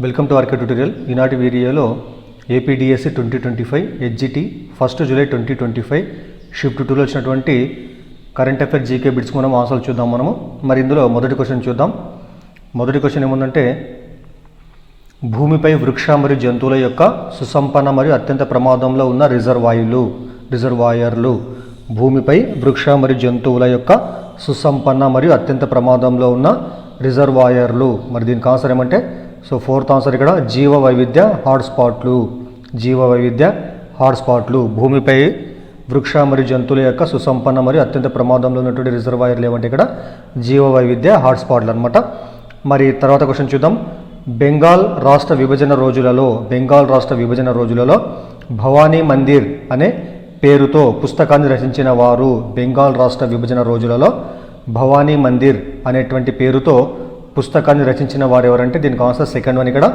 Welcome to RK tutorial. ఈనాటి వీడియోలో APDSC 2025 HGT 1 July 2025 shift 2లో వచ్చినటువంటి కరెంట్ అఫైర్ జీకే బిట్స్ మనం ఆన్సర్లు చూద్దాం. మరి ఇందులో మొదటి క్వశ్చన్ చూద్దాం. మొదటి క్వశ్చన్ ఏముందంటే, భూమిపై వృక్ష మరియు జంతువుల యొక్క సుసంపన్న మరియు అత్యంత ప్రమాదంలో ఉన్న రిజర్వాయర్లు భూమిపై వృక్ష మరియు జంతువుల యొక్క సుసంపన్న మరియు అత్యంత ప్రమాదంలో ఉన్న రిజర్వాయర్లు. మరి దీనికి ఆన్సర్ ఏమంటే, సో ఫోర్త్ ఆన్సర్ ఇక్కడ జీవ వైవిధ్య హాట్స్పాట్లు. భూమిపై వృక్ష మరియు జంతువుల యొక్క సుసంపన్న మరియు అత్యంత ప్రమాదంలో ఉన్నటువంటి రిజర్వాయర్లు ఏమంటే ఇక్కడ జీవ వైవిధ్య హాట్స్పాట్లు అనమాట. మరి తర్వాత క్వశ్చన్ చూద్దాం. బెంగాల్ రాష్ట్ర విభజన రోజులలో భవానీ మందిర్ అనే పేరుతో పుస్తకాన్ని రచించిన వారు. బెంగాల్ రాష్ట్ర విభజన రోజులలో భవానీ మందిర్ అనేటువంటి పేరుతో పుస్తకాన్ని రచించిన వారు ఎవరంటే, దీనికి ఆన్సర్ సెకండ్ వన్ ఇక్కడ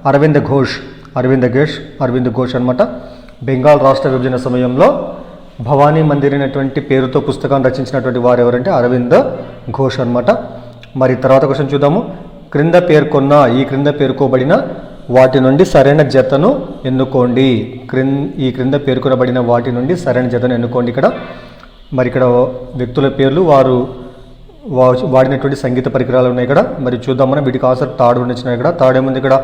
అరవింద్ ఘోష్ అనమాట. బెంగాల్ రాష్ట్ర విభజన సమయంలో భవానీ మందిర్ అనేటువంటి పేరుతో పుస్తకాన్ని రచించినటువంటి వారు ఎవరంటే అరవింద్ ఘోష్ అనమాట. మరి తర్వాత క్వశ్చన్ చూద్దాము. క్రింద పేర్కొబడిన వాటి నుండి సరైన జతను ఎన్నుకోండి. ఈ క్రింద పేర్కొనబడిన వాటి నుండి సరైన జతను ఎన్నుకోండి. మరి ఇక్కడ వ్యక్తుల పేర్లు, వారు వాడినటువంటి సంగీత పరికరాలు ఉన్నాయి ఇక్కడ. మరి చూద్దాం మనం. వీటికి ఆన్సర్ థర్డ్ వచ్చినాయి ఇక్కడ. థర్డ్ ఏముంది ఇక్కడ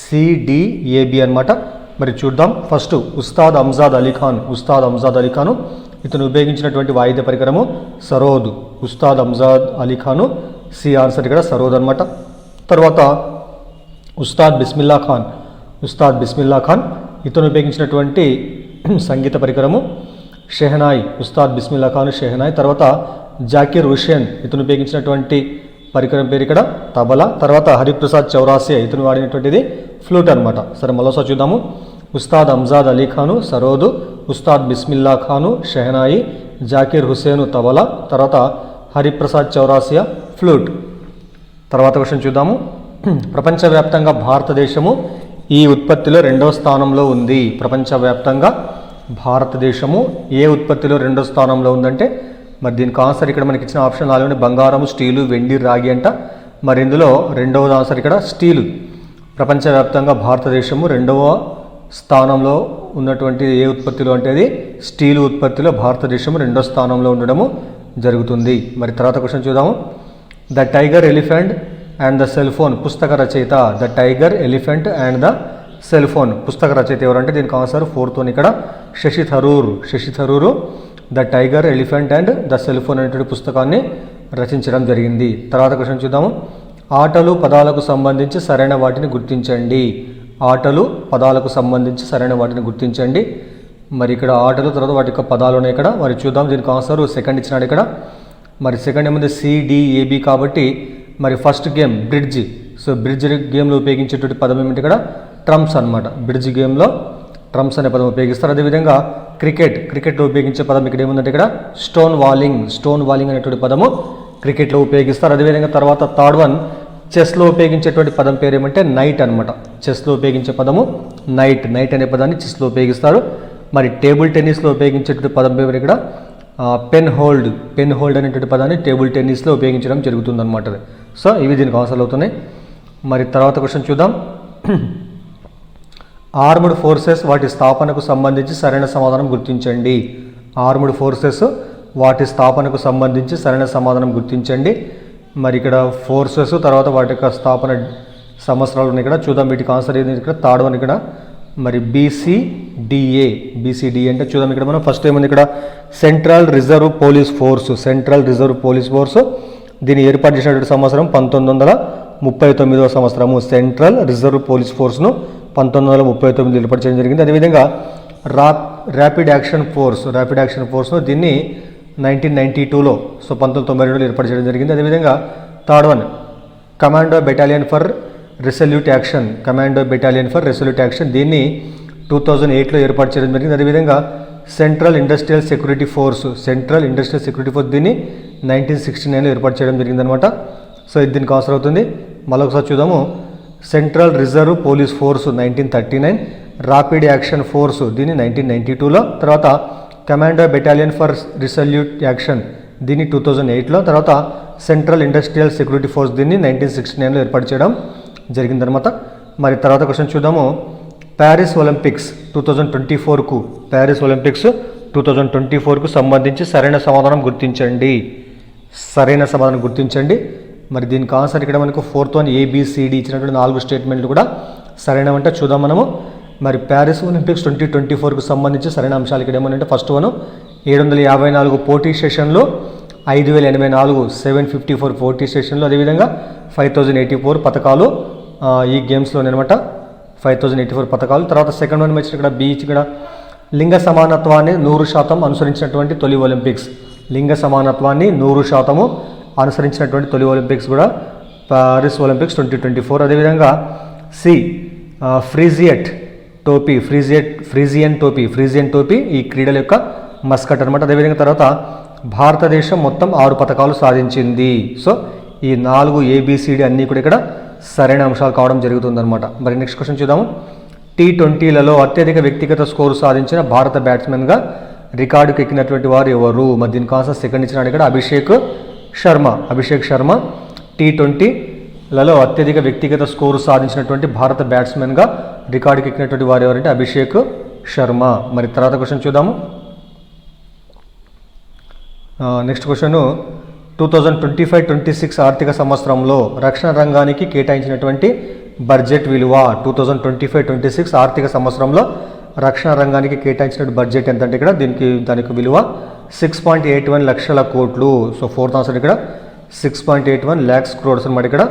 CDAB అనమాట. మరి చూద్దాం. ఫస్ట్ ఉస్తాద్ అంజాద్ అలీ ఖాన్ ఇతను ఉపయోగించినటువంటి వాయిద్య పరికరము సరోద్. ఉస్తాద్ అంజాద్ అలీ ఖాను సి ఆన్సర్ ఇక్కడ సరోద్ అనమాట. తర్వాత ఉస్తాద్ బిస్మిల్లా ఖాన్ ఇతను ఉపయోగించినటువంటి సంగీత పరికరము షెహనాయ్. ఉస్తాద్ బిస్మిల్లా ఖాన్ షెహనాయ్. తర్వాత జాకిర్ హుసేన్ ఇతను ఉపయోగించినటువంటి పరికరం పేరు ఇక్కడ తబలా. తర్వాత హరిప్రసాద్ చౌరాసియా ఇతను వాడినటువంటిది ఫ్లూట్ అనమాట. సరే మరోసారి చూద్దాము. ఉస్తాద్ అంజాద్ అలీ ఖాను సరోదు, ఉస్తాద్ బిస్మిల్లా ఖాను షెహనాయి, జాకిర్ హుసేను తబలా, తర్వాత హరిప్రసాద్ చౌరాసియా ఫ్లూట్. తర్వాత క్వశ్చన్ చూద్దాము. ప్రపంచవ్యాప్తంగా భారతదేశము ఈ ఉత్పత్తిలో 2వ స్థానంలో ఉంది. ప్రపంచవ్యాప్తంగా భారతదేశము ఏ ఉత్పత్తిలో 2వ స్థానంలో ఉందంటే, మరి దీనికి ఆన్సర్ ఇక్కడ మనకి ఇచ్చిన ఆప్షన్ 4 బంగారము, స్టీలు, వెండి, రాగి అంట. మరి ఇందులో 2వ ఆన్సర్ ఇక్కడ స్టీలు. ప్రపంచవ్యాప్తంగా భారతదేశము 2వ స్థానంలో ఉన్నటువంటి ఏ ఉత్పత్తిలో అంటే అది స్టీలు ఉత్పత్తిలో భారతదేశము 2వ స్థానంలో ఉండడము జరుగుతుంది. మరి తర్వాత క్వశ్చన్ చూద్దాము. The tiger elephant and the cell phone పుస్తక రచయిత. The tiger elephant and the cell phone పుస్తక రచయిత ఎవరంటే, దీనికి ఆన్సర్ ఫోర్త్ ఇక్కడ Shashi Tharoor the tiger elephant and the cell phone అనేటువంటి పుస్తకాన్ని రచించడం జరిగింది. తర్వాత క్వశ్చన్ చూద్దాము. ఆటలు పదాలకు సంబంధించి సరైన వాటిని గుర్తించండి. మరి ఇక్కడ ఆటలు, తర్వాత వాటి యొక్క పదాలు ఉన్నాయి ఇక్కడ. మరి చూద్దాం. దీనికి ఆన్సర్ సెకండ్ ఇచ్చినాడు ఇక్కడ. మరి సెకండ్ ఏముంది CDAB కాబట్టి మరి first game bridge. So bridge గేమ్లో ఉపయోగించేటువంటి పదం ఏమిటి ఇక్కడ ట్రంప్స్ అనమాట. బ్రిడ్జ్ గేమ్లో ట్రంప్స్ అనే పదం ఉపయోగిస్తారు. అదేవిధంగా క్రికెట్లో ఉపయోగించే పదం ఇక్కడ ఏముందంటే ఇక్కడ స్టోన్ వాలింగ్ అనేటువంటి పదము క్రికెట్లో ఉపయోగిస్తారు. అదేవిధంగా తర్వాత థర్డ్ వన్ చెస్లో ఉపయోగించేటువంటి పదం పేరు ఏమంటే నైట్ అనమాట. చెస్లో ఉపయోగించే పదము నైట్ అనే పదాన్ని చెస్లో ఉపయోగిస్తారు. మరి టేబుల్ టెన్నిస్లో ఉపయోగించేటువంటి పదం పేరు ఇక్కడ పెన్ హోల్డ్ అనేటువంటి పదాన్ని టేబుల్ టెన్నిస్లో ఉపయోగించడం జరుగుతుంది అనమాట. సో ఇవి దీనికి ఆన్సర్లు అవుతున్నాయి. మరి తర్వాత క్వశ్చన్ చూద్దాం. ఆర్మ్డ్ ఫోర్సెస్ వాటి స్థాపనకు సంబంధించి సరైన సమాధానం గుర్తించండి. ఆర్మ్డ్ ఫోర్సెస్ వాటి స్థాపనకు సంబంధించి సరైన సమాధానం గుర్తించండి. మరి ఇక్కడ ఫోర్సెస్, తర్వాత వాటి యొక్క స్థాపన సంవత్సరాలు ఉన్నాయి ఇక్కడ. చూద్దాం. వీటికి ఆన్సర్ ఏంటి ఇక్కడ థర్డ్ వన్ ఇక్కడ మరి BCDA అంటే చూద్దాం. ఇక్కడ మనం ఫస్ట్ ఏముంది ఇక్కడ సెంట్రల్ రిజర్వ్ పోలీస్ ఫోర్స్. దీన్ని ఏర్పాటు చేసినటువంటి సంవత్సరం 1939వ సంవత్సరము. సెంట్రల్ రిజర్వ్ పోలీస్ ఫోర్స్ను 1939 ఏర్పాటు చేయడం జరిగింది. అదేవిధంగా ర్యాపిడ్ యాక్షన్ ఫోర్స్ను దీన్ని 1992లో, సో 1992లో ఏర్పాటు చేయడం జరిగింది. అదేవిధంగా third one commando battalion for resolute action దీన్ని 2008లో ఏర్పాటు చేయడం జరిగింది. అదేవిధంగా సెంట్రల్ ఇండస్ట్రియల్ సెక్యూరిటీ ఫోర్స్ దీన్ని 1969లో ఏర్పాటు చేయడం జరిగింది అనమాట. సో ఇది దీనికి అవసరం అవుతుంది. మరొకసారి చూద్దాము. Central reserve police force 1939, rapid action force దీన్ని 1992లో, తర్వాత కమాండో బెటాలియన్ ఫర్ రిసల్యూట్ యాక్షన్ దీన్ని 2008లో, తర్వాత సెంట్రల్ ఇండస్ట్రియల్ సెక్యూరిటీ ఫోర్స్ దీన్ని 1969లో ఏర్పాటు చేయడం జరిగిందనమాట. మరి తర్వాత క్వశ్చన్ చూద్దాము. ప్యారిస్ ఒలింపిక్స్ 2024కు ప్యారిస్ ఒలింపిక్స్ 2024కు సంబంధించి సరైన సమాధానం గుర్తించండి. సరైన సమాధానం గుర్తించండి. మరి దీనికి ఆన్సర్ ఇక్కడ మనకు 4th వన్ ABCD ఇచ్చినటువంటి 4 స్టేట్మెంట్లు కూడా సరైనవంటే చూద్దాం మనము. మరి ప్యారిస్ ఒలింపిక్స్ 2024కు సంబంధించి సరైన అంశాలు ఇక్కడ ఏమనంటే ఫస్ట్ వన్ 754 పోటీ సెషన్లు, 5084 754 పోటీ సెషన్లు, అదేవిధంగా 5084 పథకాలు ఈ గేమ్స్లో అనమాట. 5084 పథకాలు. తర్వాత సెకండ్ వన్ వచ్చి ఇక్కడ బీచ్ ఇక్కడ లింగ సమానత్వాన్ని 100% అనుసరించినటువంటి తొలి ఒలింపిక్స్. లింగ సమానత్వాన్ని 100% అనుసరించినటువంటి తొలి ఒలింపిక్స్ కూడా ప్యారిస్ ఒలింపిక్స్ 2024. అదేవిధంగా సి ఫ్రీజియన్ టోపీ ఈ క్రీడల యొక్క మస్కట్ అనమాట. అదేవిధంగా తర్వాత భారతదేశం మొత్తం 6 పథకాలు సాధించింది. సో ఈ 4 ABCD అన్నీ కూడా ఇక్కడ సరైన అంశాలు కావడం జరుగుతుందన్నమాట. మరి నెక్స్ట్ క్వశ్చన్ చూద్దాము. T20లలో అత్యధిక వ్యక్తిగత స్కోరు సాధించిన భారత బ్యాట్స్మెన్గా రికార్డుకు ఎక్కినటువంటి వారు ఎవరు? మరి దీనికి ఆన్సర్ సెకండ్ ఇచ్చినాడు ఇక్కడ అభిషేక్ శర్మ. T20లలో అత్యధిక వ్యక్తిగత స్కోరు సాధించినటువంటి భారత బ్యాట్స్మెన్గా రికార్డుకి ఎక్కినటువంటి వారు ఎవరంటే అభిషేక్ శర్మ. మరి తర్వాత క్వశ్చన్ చూద్దాము. నెక్స్ట్ క్వశ్చన్ 2025-26 ఆర్థిక సంవత్సరంలో రక్షణ రంగానికి కేటాయించినటువంటి బడ్జెట్ విలువ. 2025-26 ఆర్థిక సంవత్సరంలో రక్షణ రంగానికి కేటాయించిన బడ్జెట్ ఎంత అంటే ఇక్కడ దానికి విలువ 6.81 లక్షల కోట్లు. సో 4th ఆన్సర్ ఇక్కడ 6.81 lakhs crores అనమాట. ఇక్కడ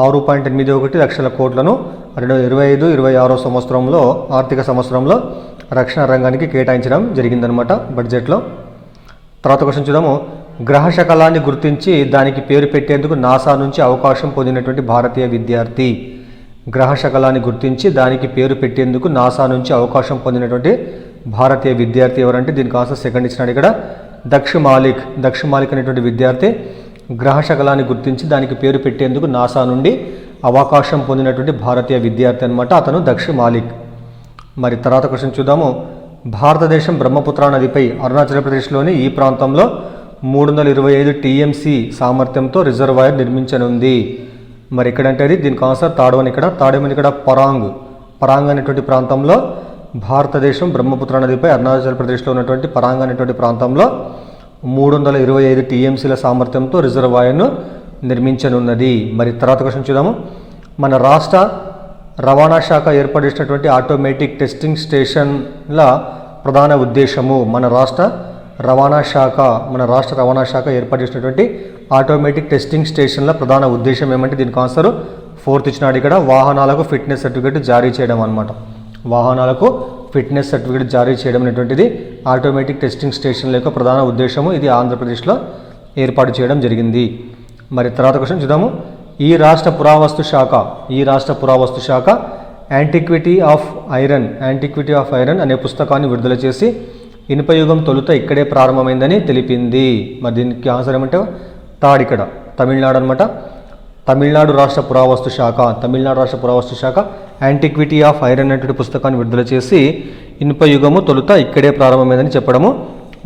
6.81 లక్షల కోట్లను 2025-26 సంవత్సరంలో ఆర్థిక సంవత్సరంలో రక్షణ రంగానికి కేటాయించడం జరిగిందనమాట బడ్జెట్లో. తర్వాత క్వశ్చన్ చూద్దాము. గ్రహ శకలాన్ని గుర్తించి దానికి పేరు పెట్టేందుకు నాసా నుంచి అవకాశం పొందినటువంటి భారతీయ విద్యార్థి. గ్రహ శకలాన్ని గుర్తించి దానికి పేరు పెట్టేందుకు నాసా నుంచి అవకాశం పొందినటువంటి భారతీయ విద్యార్థి ఎవరంటే దీనికి ఆన్సర్ సెకండ్ ఇచ్చినాడు ఇక్కడ దక్ష్ మాలిక్ అనేటువంటి విద్యార్థి గ్రహ శకలాన్ని గుర్తించి దానికి పేరు పెట్టేందుకు నాసా నుండి అవకాశం పొందినటువంటి భారతీయ విద్యార్థి అనమాట. అతను దక్ష్ మాలిక్. మరి తర్వాత క్వశ్చన్ చూద్దాము. భారతదేశం బ్రహ్మపుత్ర నదిపై అరుణాచల్ ప్రదేశ్లోని ఈ ప్రాంతంలో 325 TMC సామర్థ్యంతో రిజర్వాయర్ నిర్మించనుంది. మరి ఎక్కడంటే అది దీనికి ఆన్సర్ థర్డ్ వన్ ఇక్కడ పరాంగ్ అనేటువంటి ప్రాంతంలో భారతదేశం బ్రహ్మపుత్ర నదిపై అరుణాచల్ ప్రదేశ్లో ఉన్నటువంటి పరాంగ్ అనేటువంటి ప్రాంతంలో 325 TMCల సామర్థ్యంతో రిజర్వాయర్ను నిర్మించనున్నది. మరి తర్వాత క్వశ్చన్ చూద్దాము. మన రాష్ట్ర రవాణా శాఖ ఏర్పడినటువంటి ఆటోమేటిక్ టెస్టింగ్ స్టేషన్ల ప్రధాన ఉద్దేశము. మన రాష్ట్ర రవాణా శాఖ ఏర్పడినటువంటి ఆటోమేటిక్ టెస్టింగ్ స్టేషన్ల ప్రధాన ఉద్దేశం ఏమంటే దీనికి ఆన్సర్ 4th ఇచ్చినాడు ఇక్కడ వాహనాలకు ఫిట్నెస్ సర్టిఫికేట్ జారీ చేయడం అనమాట. వాహనాలకు ఫిట్నెస్ సర్టిఫికేట్ జారీ చేయడం అనేటువంటిది ఆటోమేటిక్ టెస్టింగ్ స్టేషన్ల యొక్క ప్రధాన ఉద్దేశము. ఇది ఆంధ్రప్రదేశ్లో ఏర్పాటు చేయడం జరిగింది. మరి తర్వాత క్వశ్చన్ చూద్దాము. ఈ రాష్ట్ర పురావస్తు శాఖ యాంటిక్విటీ ఆఫ్ ఐరన్ అనే పుస్తకాన్ని విడుదల చేసి ఇనుపయుగం తొలుత ఇక్కడే ప్రారంభమైందని తెలిపింది. మరి దీనికి ఆన్సర్ ఏమంటే థర్డ్ ఇక్కడ తమిళనాడు అనమాట. తమిళనాడు రాష్ట్ర పురావస్తు శాఖ యాంటిక్విటీ ఆఫ్ ఐరన్ అనేటువంటి పుస్తకాన్ని విడుదల చేసి ఇనుపయుగము తొలుత ఇక్కడే ప్రారంభమైందని చెప్పడము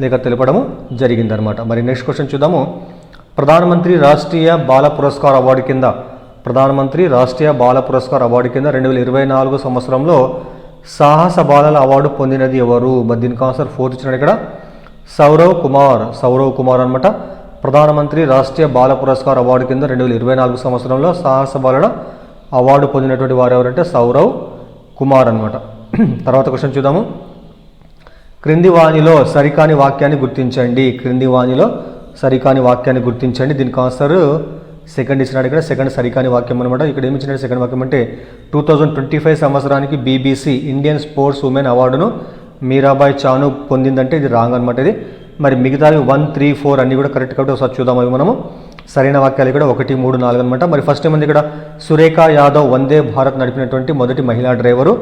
లేక తెలపడము జరిగిందనమాట. మరి నెక్స్ట్ క్వశ్చన్ చూద్దాము. ప్రధానమంత్రి రాష్ట్రీయ బాల పురస్కార్ అవార్డు కింద 2024 సంవత్సరంలో సాహస బాలల అవార్డు పొందినది ఎవరు? మరి దీనికి ఆన్సర్ 4th ఇచ్చినాడు ఇక్కడ సౌరవ్ కుమార్ అనమాట. ప్రధానమంత్రి రాష్ట్రీయ బాల పురస్కార్ అవార్డు కింద 2024 సంవత్సరంలో సాహస బాలల అవార్డు పొందినటువంటి వారు ఎవరంటే సౌరవ్ కుమార్ అనమాట. తర్వాత క్వశ్చన్ చూద్దాము. క్రింది వాణిలో సరికాని వాక్యాన్ని గుర్తించండి. దీనికి ఆన్సర్ సెకండ్ ఇచ్చినాడు ఇక్కడ సెకండ్ సరికాని వాక్యం అనమాట. ఇక్కడ ఏమి ఇచ్చినాడు సెకండ్ వాక్యం అంటే 2025 సంవత్సరానికి BBC ఇండియన్ స్పోర్ట్స్ ఉమెన్ అవార్డును మీరాబాయ్ చాను పొందిందంటే ఇది రాంగ్ అనమాట. ఇది మరి మిగతావి 1, 3, 4 అన్నీ కూడా కరెక్ట్ కాబట్టి ఒకసారి చూద్దాం. అవి మనము సరైన వాక్యాలు ఇక్కడ 1, 3, 4 అనమాట. మరి ఫస్ట్ ఏమంది ఇక్కడ సురేఖ యాదవ్ వందే భారత్ నడిపినటువంటి మొదటి మహిళా డ్రైవరు.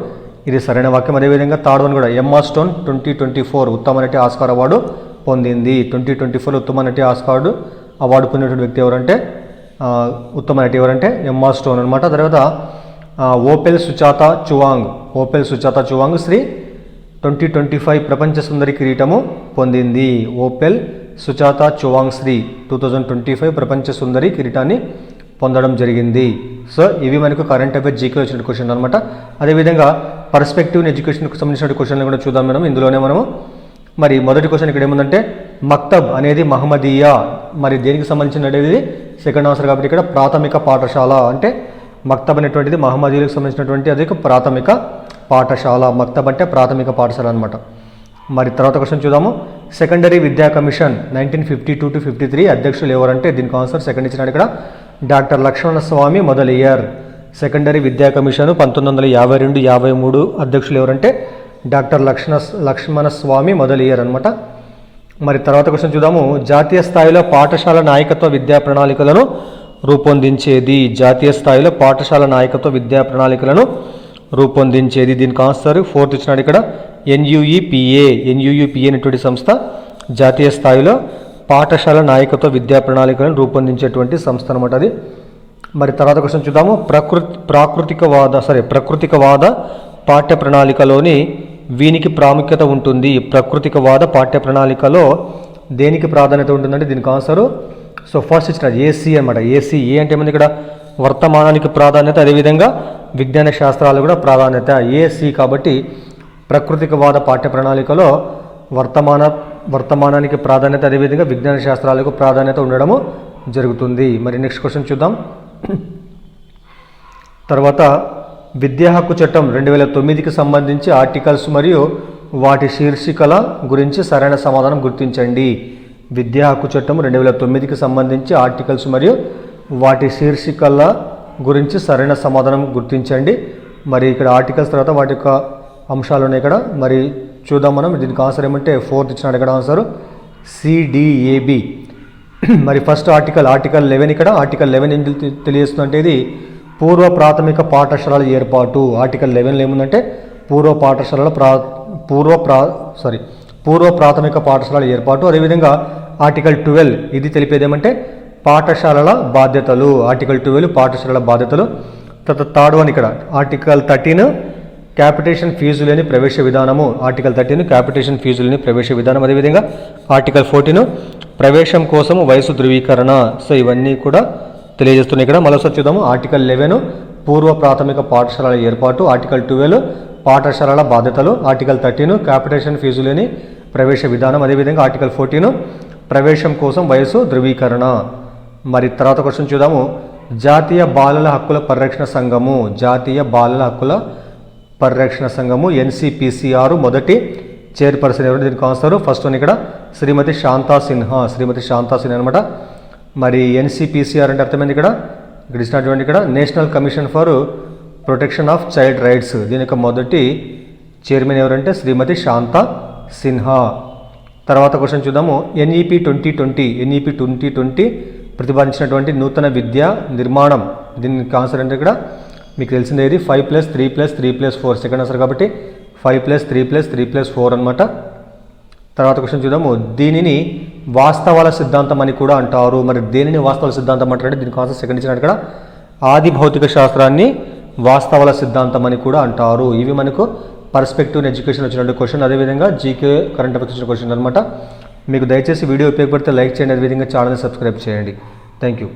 ఇది సరైన వాక్యం. అదేవిధంగా థర్డ్ వన్ కూడా ఎమ్మా స్టోన్ 2024 ఉత్తమ నటి ఆస్కార్ అవార్డు పొందింది. 2024 ఉత్తమ నటి ఆస్కార్ అవార్డు పొందినటువంటి వ్యక్తి ఎవరంటే ఉత్తమ నటి ఎవరంటే ఎమ్మా స్టోన్ అనమాట. తర్వాత ఓపెల్ సుచాత చువాంగ్ శ్రీ 2025 ప్రపంచ సుందరి కిరీటము పొందింది. ఓపెల్ సుచాత చువాంగ్ శ్రీ 2025 ప్రపంచ సుందరి కిరీటాన్ని పొందడం జరిగింది. సో ఇవి మనకు కరెంట్ అఫైర్స్ జీకే వచ్చిన క్వశ్చన్ అనమాట. అదేవిధంగా పర్స్పెక్టివ్ ఇన్ ఎడ్యుకేషన్కి సంబంధించిన క్వశ్చన్లు కూడా చూద్దాం మనం. ఇందులోనే మనము మరి మొదటి క్వశ్చన్ ఇక్కడ ఏముందంటే మక్తబ్ అనేది మహమ్మదీయా, మరి దేనికి సంబంధించినది సెకండ్ ఆన్సర్ కాబట్టి ఇక్కడ ప్రాథమిక పాఠశాల అంటే మక్తబ్ అనేటువంటిది మహమ్మదీయులకు సంబంధించినటువంటి అది ప్రాథమిక పాఠశాల. మక్తబ్ అంటే ప్రాథమిక పాఠశాల అనమాట. మరి తర్వాత క్వశ్చన్ చూద్దాము. సెకండరీ విద్యా కమిషన్ 1952 to 53 అధ్యక్షులు ఎవరంటే దీనికి ఆన్సర్ సెకండ్ ఇచ్చినాడు ఇక్కడ డాక్టర్ లక్ష్మణ స్వామి మొదలియార్. సెకండరీ విద్యా కమిషన్ 1952-53 అధ్యక్షులు ఎవరంటే డాక్టర్ లక్ష్మణ స్వామి మొదలియార్ అనమాట. మరి తర్వాత క్వశ్చన్ చూద్దాము. జాతీయ స్థాయిలో పాఠశాల నాయకత్వ విద్యా ప్రణాళికలను రూపొందించేది. జాతీయ స్థాయిలో పాఠశాల నాయకత్వ విద్యా ప్రణాళికలను రూపొందించేది. దీనికి ఆన్సర్ ఫోర్త్ ఇచ్చినాడు ఇక్కడ NUEPA అనేటువంటి సంస్థ జాతీయ స్థాయిలో పాఠశాల నాయకత్వ విద్యా ప్రణాళికలను రూపొందించేటువంటి సంస్థ అనమాట అది. మరి తర్వాత క్వశ్చన్ చూద్దాము. ప్రకృతికవాద పాఠ్య ప్రణాళికలోని వీనికి ప్రాముఖ్యత ఉంటుంది. ప్రకృతికవాద పాఠ్య ప్రణాళికలో దేనికి ప్రాధాన్యత ఉంటుందంటే దీనికి ఆన్సరు సో ఫస్ట్ ఇచ్చిన AC అనమాట. ఏ అంటే ఏమైంది ఇక్కడ వర్తమానానికి ప్రాధాన్యత, అదేవిధంగా విజ్ఞాన శాస్త్రాలు కూడా ప్రాధాన్యత. AC కాబట్టి ప్రకృతికవాద పాఠ్య ప్రణాళికలో వర్తమానానికి ప్రాధాన్యత, అదేవిధంగా విజ్ఞాన శాస్త్రాలకు ప్రాధాన్యత ఉండడము జరుగుతుంది. మరి నెక్స్ట్ క్వశ్చన్ చూద్దాం. తర్వాత విద్యా హక్కు చట్టం 2009కి సంబంధించి ఆర్టికల్స్ మరియు వాటి శీర్షికల గురించి సరైన సమాధానం గుర్తించండి. విద్యా హక్కు చట్టం 2009కి సంబంధించి ఆర్టికల్స్ మరియు వాటి శీర్షికల గురించి సరైన సమాధానం గుర్తించండి. మరి ఇక్కడ ఆర్టికల్స్ తర్వాత వాటి యొక్క అంశాలు ఉన్నాయి ఇక్కడ. మరి చూద్దాం మనం. దీనికి ఆన్సర్ ఏమంటే ఫోర్త్ ఇచ్చినాడు ఇక్కడ ఆన్సర్ CDAB. మరి ఫస్ట్ ఆర్టికల్ 11 ఇక్కడ ఆర్టికల్ 11 ఏం తెలియజేస్తుందంటే ఇది పూర్వ ప్రాథమిక పాఠశాలల ఏర్పాటు. ఆర్టికల్ 11లో ఏముందంటే పూర్వ ప్రాథమిక పాఠశాలల ఏర్పాటు. అదేవిధంగా ఆర్టికల్ 12 ఇది తెలిపేది ఏమంటే పాఠశాలల బాధ్యతలు. ఆర్టికల్ 12 పాఠశాలల బాధ్యతలు. తర్వాత థర్డ్ వన్ ఇక్కడ ఆర్టికల్ 13 క్యాపిటేషన్ ఫీజు లేని ప్రవేశ విధానము. ఆర్టికల్ 13 క్యాపిటేషన్ ఫీజు లేని ప్రవేశ విధానం. అదేవిధంగా ఆర్టికల్ 14 ప్రవేశం కోసం వయసు ధృవీకరణ. సో ఇవన్నీ కూడా తెలియజేస్తున్నాయి ఇక్కడ. మరోసారి చూద్దాము. ఆర్టికల్ 11 పూర్వ ప్రాథమిక పాఠశాలల ఏర్పాటు. ఆర్టికల్ 12 పాఠశాలల బాధ్యతలు. ఆర్టికల్ 13 క్యాపిటేషన్ ఫీజు లేని ప్రవేశ విధానం. అదేవిధంగా ఆర్టికల్ 14 ప్రవేశం కోసం వయసు ధృవీకరణ. మరి తర్వాత క్వశ్చన్ చూద్దాము. జాతీయ బాలల హక్కుల పరిరక్షణ సంఘము NCPCR మొదటి చైర్పర్సన్ ఎవరు? దీనికి ఆన్సర్ ఫస్ట్ వన్ ఇక్కడ శ్రీమతి శాంతా సిన్హా అనమాట. మరి NCPCR అంటే అర్థమైంది ఇక్కడ ఇచ్చినటువంటి ఇక్కడ national commission for protection of child rights. దీని యొక్క మొదటి చైర్మన్ ఎవరంటే శ్రీమతి శాంతా సిన్హా. తర్వాత క్వశ్చన్ చూద్దాము. NEP 2020 ప్రతిపాదించినటువంటి నూతన విద్యా నిర్మాణం. దీనికి ఆన్సర్ అంటే ఇక్కడ మీకు తెలిసిందే ఇది 5+3+3+4 సెకండ్ ఆన్సర్ కాబట్టి 5+3+3+4 అనమాట. తర్వాత క్వశ్చన్ చూద్దాము. దీనిని వాస్తవాల సిద్ధాంతం అని కూడా అంటారు. మరి దేనిని వాస్తవాల సిద్ధాంతం అంటారంటే దీనికి ఆన్సర్ సెకండ్ ఇచ్చినట్టు ఇక్కడ ఆది భౌతిక శాస్త్రాన్ని వాస్తవాల సిద్ధాంతం అని కూడా అంటారు. ఇవి మనకు పర్స్పెక్టివ్ ఇన్ ఎడ్యుకేషన్ వచ్చినటువంటి క్వశ్చన్, అదేవిధంగా జీకే కరెంట్ అఫైర్స్ వచ్చిన క్వశ్చన్ అనమాట. మీకు దయచేసి వీడియో ఉపయోగపడితే లైక్ చేయండి, అదేవిధంగా ఛానల్ని సబ్స్క్రైబ్ చేయండి. Thank you.